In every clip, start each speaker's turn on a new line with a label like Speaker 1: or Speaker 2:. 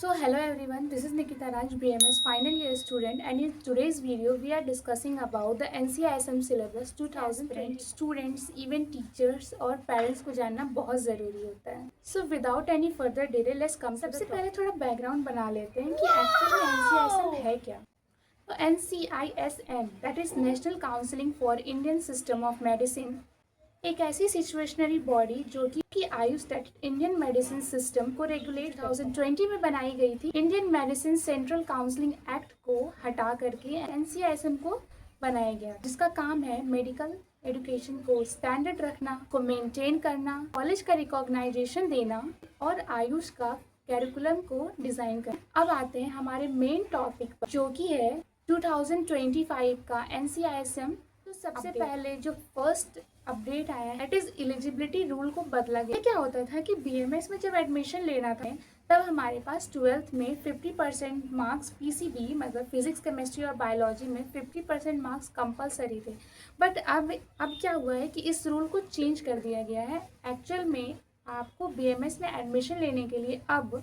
Speaker 1: So hello everyone, this is Nikita Raj, BMS final year student, and in today's video we are discussing about the NCISM syllabus 2020 students, even teachers और parents को जानना बहुत ज़रूरी होता है. So without any further delay, let's come. सबसे पहले थोड़ा background बना लेते हैं कि actually NCISM है क्या. तो NCISM that is National Counseling for Indian System of Medicine एक ऐसी सिचुएशनरी बॉडी जो कि आयुष इंडियन मेडिसिन सिस्टम को रेगुलेट 2020 में बनाई गई थी. Indian medicine central counselling act को हटा करके एनसीआईएसएम को बनाया गया, जिसका काम है मेडिकल एजुकेशन को स्टैंडर्ड रखना, को मेंटेन करना, कॉलेज का रिकॉग्नाइजेशन देना और आयुष का कैरिकुलम को डिजाइन करना. अब आते हैं हमारे मेन टॉपिक पर, जो कि है 2025 का एनसीआईएसएम. तो सबसे पहले जो फर्स्ट अपडेट आया है, इट इज एलिजिबिलिटी रूल को बदला गया. क्या होता था कि बीएमएस में जब एडमिशन लेना था तब हमारे पास 12th में 50% मार्क्स पीसीबी मतलब फिजिक्स, केमिस्ट्री और बायोलॉजी में 50% मार्क्स कंपलसरी थे. बट अब क्या हुआ है कि इस रूल को चेंज कर दिया गया है. एक्चुअल में आपको बीएमएस में एडमिशन लेने के लिए अब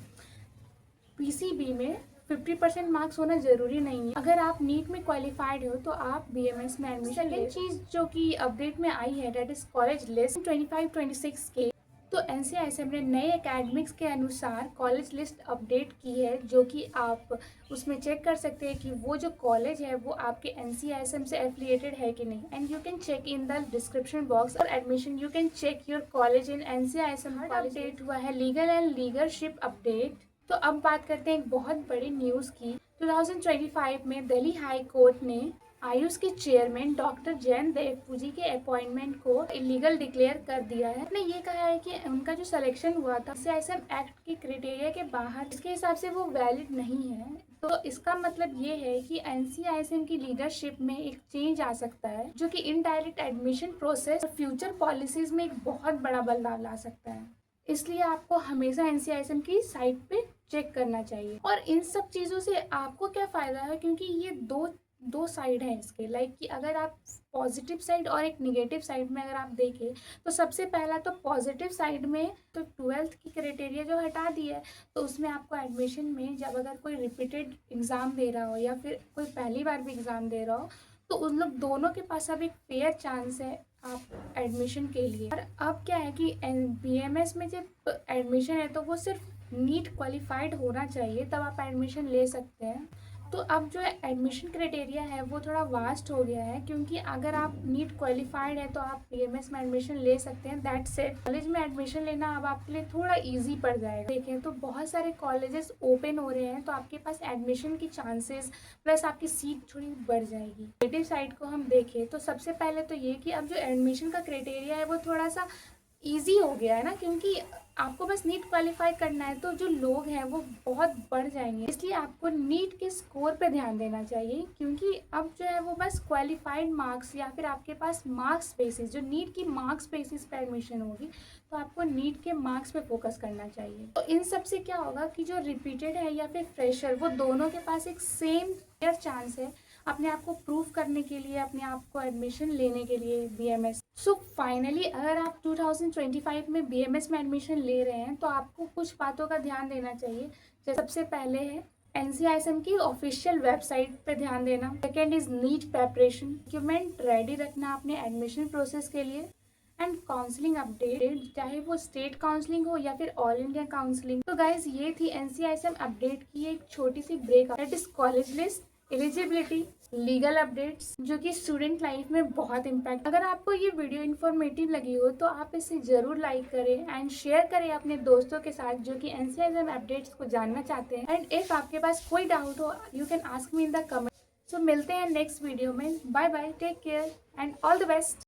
Speaker 1: पीसीबी में 50% मार्क्स होना जरूरी नहीं है. अगर आप नीट में क्वालिफाइड हो तो आप बीएमएस में एडमिशन ले. चीज़ जो कि अपडेट में आई है डेट इज कॉलेज लिस्ट 25-26 के. तो एनसीआईएसएम ने नए एकेडमिक्स के अनुसार कॉलेज लिस्ट अपडेट की है, जो कि आप उसमें चेक कर सकते हैं कि वो जो कॉलेज है वो आपके एनसीआईएसएम से एफिलिएटेड है कि नहीं. And you can check in the description box for admission. You can check your college in NCISM. Update हुआ है लीगल एंड लीडरशिप अपडेट. तो अब बात करते हैं एक बहुत बड़ी न्यूज़ की. 2025 में दिल्ली हाई कोर्ट ने आयुष के चेयरमैन डॉक्टर जैन देवपूजी के अपॉइंटमेंट को इलीगल डिक्लेयर कर दिया है. ने ये कहा है कि उनका जो सिलेक्शन हुआ था एनसीआईएसएम एक्ट के क्राइटेरिया के बाहर, इसके हिसाब से वो वैलिड नहीं है. तो इसका मतलब ये है कि एनसीआईएसएम की लीडरशिप में एक चेंज आ सकता है, जो कि इनडायरेक्ट एडमिशन प्रोसेस और फ्यूचर पॉलिसीज में एक बहुत बड़ा बदलाव ला सकता है. इसलिए आपको हमेशा एनसीआईएसएम की साइट पे चेक करना चाहिए. और इन सब चीज़ों से आपको क्या फ़ायदा है, क्योंकि ये दो साइड हैं इसके. लाइक कि अगर आप पॉजिटिव साइड और एक निगेटिव साइड में अगर आप देखें तो सबसे पहला तो पॉजिटिव साइड में तो 12th की क्राइटेरिया जो हटा दी है, तो उसमें आपको एडमिशन में जब अगर कोई रिपीटेड एग्ज़ाम दे रहा हो या फिर कोई पहली बार भी एग्ज़ाम दे रहा हो तो उन लोग दोनों के पास अब एक फेयर चांस है आप एडमिशन के लिए. और अब क्या है कि बीएमएस में जब एडमिशन है तो वो सिर्फ नीट क्वालिफाइड होना चाहिए, तब आप एडमिशन ले सकते हैं. तो अब जो एडमिशन क्राइटेरिया है वो थोड़ा वास्ट हो गया है, क्योंकि अगर आप नीट क्वालिफाइड है तो आप बीएमएस में एडमिशन ले सकते हैं. That's it. कॉलेज में एडमिशन लेना अब आपके लिए थोड़ा इजी पड़ जाएगा. देखें तो बहुत सारे कॉलेजेस ओपन हो रहे हैं, तो आपके पास एडमिशन की चांसेस प्लस आपकी सीट थोड़ी बढ़ जाएगी. नेगेटिव साइड को हम देखें तो सबसे पहले तो ये कि अब जो एडमिशन का क्राइटेरिया है वो थोड़ा सा ईजी हो गया है ना, क्योंकि आपको बस नीट क्वालिफाई करना है तो जो लोग हैं वो बहुत बढ़ जाएंगे. इसलिए आपको नीट के स्कोर पे ध्यान देना चाहिए, क्योंकि अब जो है वो बस क्वालिफाइड मार्क्स या फिर आपके पास मार्क्स बेसिस, जो नीट की मार्क्स बेसिस पे एडमिशन होगी तो आपको नीट के मार्क्स पे फोकस करना चाहिए. तो इन सब से क्या होगा कि जो रिपीटेड है या फिर फ्रेशर, वो दोनों के पास एक सेम फेयर चांस है अपने आप को प्रूव करने के लिए, अपने आप को एडमिशन लेने के लिए बीएमएस. सो फाइनली अगर आप 2025 में बीएमएस में एडमिशन ले रहे हैं तो आपको कुछ बातों का ध्यान देना चाहिए. जैसे सबसे पहले है एनसीआईएसएम की ऑफिशियल वेबसाइट पे ध्यान देना. Second is NEET preparation, document ready रखना अपने एडमिशन प्रोसेस के लिए. एंड काउंसलिंग अपडेट, चाहे वो स्टेट काउंसलिंग हो या फिर ऑल इंडिया काउंसलिंग. तो गाइज ये थी एनसीआईएसएम अपडेट की एक छोटी सी break. That is college list, eligibility, legal updates, जो कि स्टूडेंट लाइफ में बहुत इम्पैक्ट. अगर आपको ये वीडियो इन्फॉर्मेटिव लगी हो तो आप इसे ज़रूर लाइक करें एंड शेयर करें अपने दोस्तों के साथ जो कि एनसीआईएसएम अपडेट्स को जानना चाहते हैं. एंड इफ़ आपके पास कोई डाउट हो you can ask me in the comment. So मिलते हैं नेक्स्ट वीडियो में. Bye bye, take care and all the best.